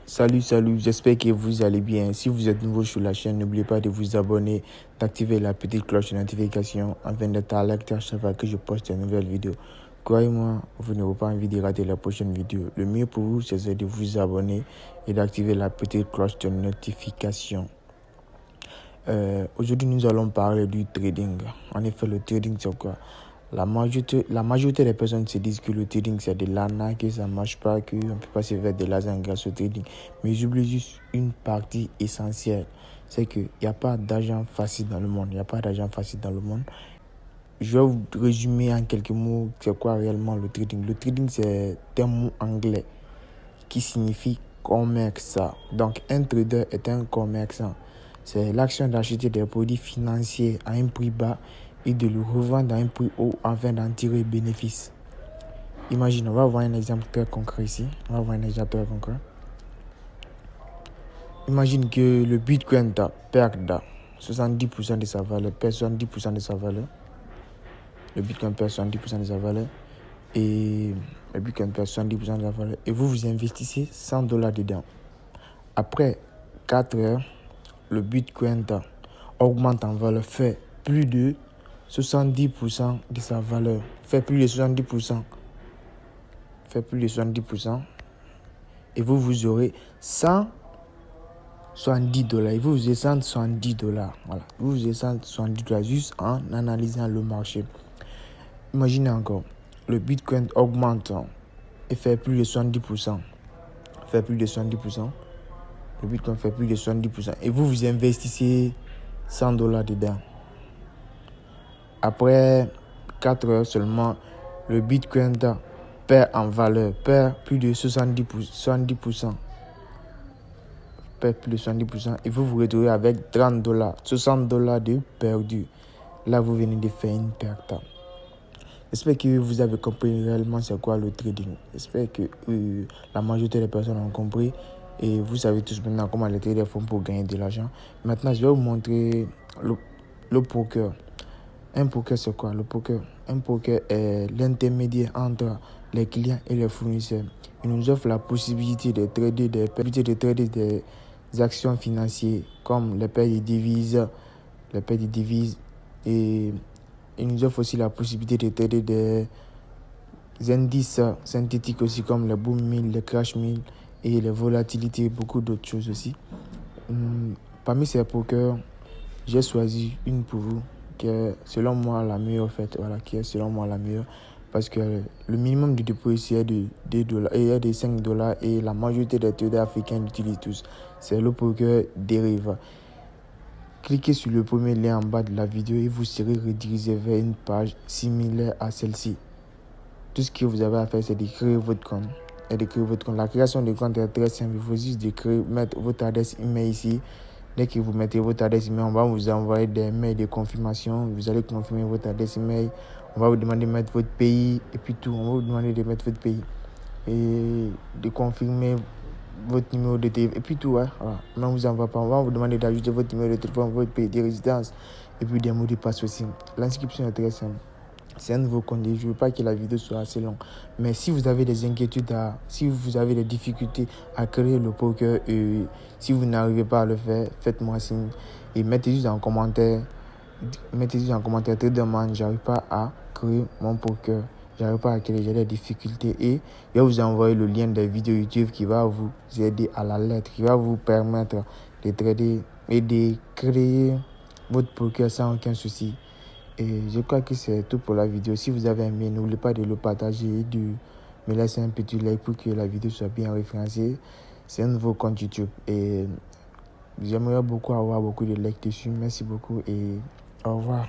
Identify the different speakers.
Speaker 1: Salut, j'espère que vous allez bien. Si vous êtes nouveau sur la chaîne, n'oubliez pas de vous abonner, d'activer la petite cloche de notification afin d'être alerté à chaque fois que je poste une nouvelle vidéo. Croyez-moi, vous n'aurez pas envie de rater la prochaine vidéo. Le mieux pour vous, c'est de vous abonner et d'activer la petite cloche de notification. Aujourd'hui, nous allons parler du trading. En effet, le trading, c'est quoi? La majorité des personnes se disent que le trading c'est de l'arnaque, que ça ne marche pas, qu'on ne peut pas se faire de l'argent grâce au trading. Mais j'oublie juste une partie essentielle, c'est qu'il n'y a pas d'argent facile dans le monde. Il n'y a pas d'argent facile dans le monde. Je vais vous résumer en quelques mots c'est quoi réellement le trading. Le trading c'est un mot anglais qui signifie commerçant. Donc un trader est un commerçant. C'est l'action d'acheter des produits financiers à un prix bas et de le revendre à un prix haut afin d'en tirer bénéfice. Imagine, on va voir un exemple très concret ici. Imagine que le Bitcoin perd 70% de sa valeur, perd 70% de sa valeur. Le Bitcoin perd 70% de sa valeur et le Bitcoin perd 70% de sa valeur. Et vous investissez $100 dedans. Après 4 heures, le Bitcoin augmente en valeur, fait plus de 70% de sa valeur. Fait plus de 70%. Et vous aurez $170. Et vous aurez $170. Voilà. Vous aurez $170 juste en analysant le marché. Imaginez encore, le Bitcoin augmente et fait plus de 70%. Le Bitcoin fait plus de 70%. Et vous investissez $100 dedans. Après 4 heures seulement, le Bitcoin perd en valeur, perd plus de 70%. Et vous vous retrouvez avec $30, $60 de perdu. Là, vous venez de faire une perte. J'espère que vous avez compris réellement c'est quoi le trading. J'espère que la majorité des personnes ont compris. Et vous savez tous maintenant comment les traders font pour gagner de l'argent. Maintenant, je vais vous montrer le poker. Un poker, c'est quoi le poker? Un poker est l'intermédiaire entre les clients et les fournisseurs. Il nous offre la possibilité de trader des actions financières comme les paires de devises, et il nous offre aussi la possibilité de trader des indices synthétiques aussi comme les boom mill, les crash mill et les volatilités, beaucoup d'autres choses aussi. Parmi ces pokers, j'ai choisi une pour vous qui est selon moi la meilleure parce que le minimum de dépôt ici est de $2 et de $5 et la majorité des traders africains l'utilisent tous. C'est le poker dérive. Cliquez sur le premier lien en bas de la vidéo et vous serez redirigé vers une page similaire à celle-ci. Tout ce que vous avez à faire, c'est de créer votre compte. La création de compte est très simple. Il faut juste mettre votre adresse email ici. Dès que vous mettez votre adresse email, on va vous envoyer des mails de confirmation. Vous allez confirmer votre adresse email. On va vous demander de mettre votre pays et puis tout. On va vous demander de mettre votre pays et de confirmer votre numéro de téléphone et puis tout. Voilà. On ne vous envoie pas. On va vous demander d'ajouter votre numéro de téléphone, votre pays de résidence et puis des mots de passe aussi. L'inscription est très simple. C'est un nouveau compte. Je ne veux pas que la vidéo soit assez longue. Mais si vous avez des inquiétudes, si vous avez des difficultés à créer le poker, et si vous n'arrivez pas à le faire, faites-moi signe. Et mettez juste en commentaire, trader, j'arrive pas à créer mon poker. J'arrive pas à créer, j'ai des difficultés. Et je vais vous envoyer le lien des vidéos YouTube qui va vous aider à la lettre, qui va vous permettre de trader et de créer votre poker sans aucun souci. Et je crois que c'est tout pour la vidéo. Si vous avez aimé, n'oubliez pas de le partager et de me laisser un petit like pour que la vidéo soit bien référencée. C'est un nouveau compte YouTube et j'aimerais beaucoup avoir beaucoup de likes dessus. Merci beaucoup et au revoir.